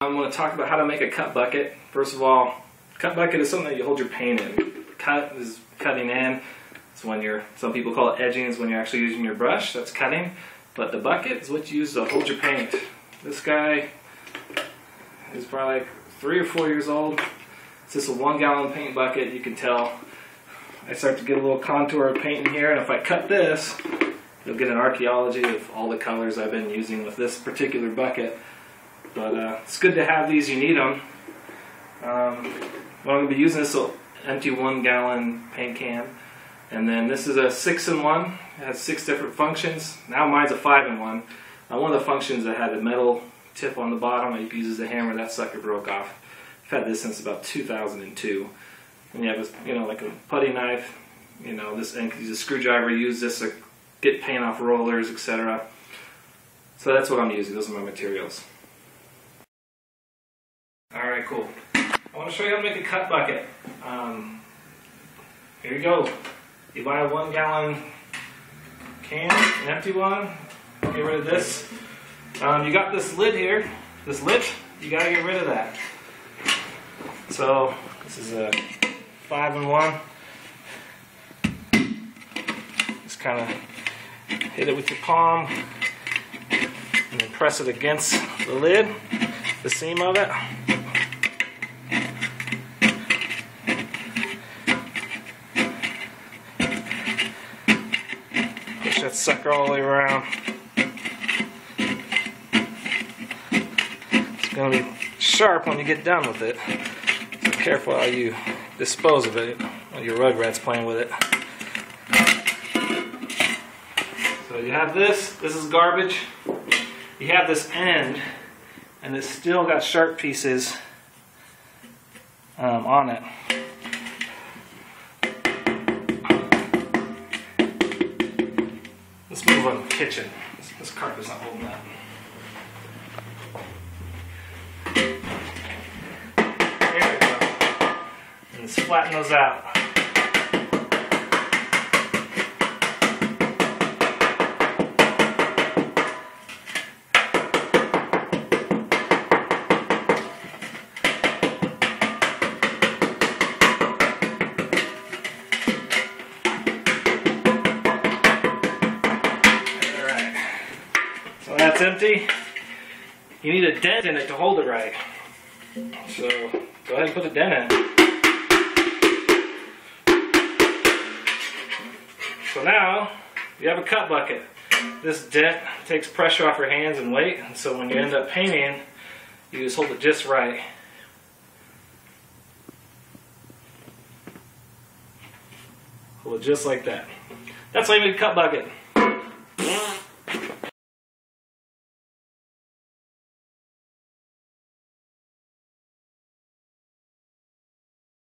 I'm going to talk about how to make a cut bucket. First of all, cut bucket is something that you hold your paint in. Cut is cutting in. It's when you're, some people call it edging, is when you're actually using your brush. That's cutting. But the bucket is what you use to hold your paint. This guy is probably like 3 or 4 years old. It's just a 1-gallon paint bucket. You can tell I start to get a little contour of paint in here, and if I cut this, you'll get an archaeology of all the colors I've been using with this particular bucket. But it's good to have these. You need them. What I'm going to be using this empty 1-gallon paint can, and then this is a 6-in-1. It has 6 different functions. Now mine's a 5-in-1. One of the functions that had a metal tip on the bottom that you can use as a hammer, that sucker broke off. I've had this since about 2002. And you have this, like a putty knife, this, and use a screwdriver. Use this to get paint off rollers, etc. So that's what I'm using. Those are my materials. Alright, cool. I want to show you how to make a cut bucket. Here you go. You buy a 1-gallon can, an empty one. Get rid of this. You got this lid here, this lip. You got to get rid of that. So this is a 5-in-1. Just kind of hit it with your palm and then press it against the lid, the seam of it. Push that sucker all the way around. It's going to be sharp when you get done with it. So careful how you dispose of it while your rugrat's playing with it. So you have this is garbage. You have this end, and it's still got sharp pieces on it. Let's move on to the kitchen. This carpet's not holding up. There we go. And let's flatten those out. That's empty. You need a dent in it to hold it right. So go ahead and put a dent in. So now you have a cut bucket. This dent takes pressure off your hands and weight, and so when you end up painting, you just hold it just right. Hold it just like that. That's why you make a cut bucket.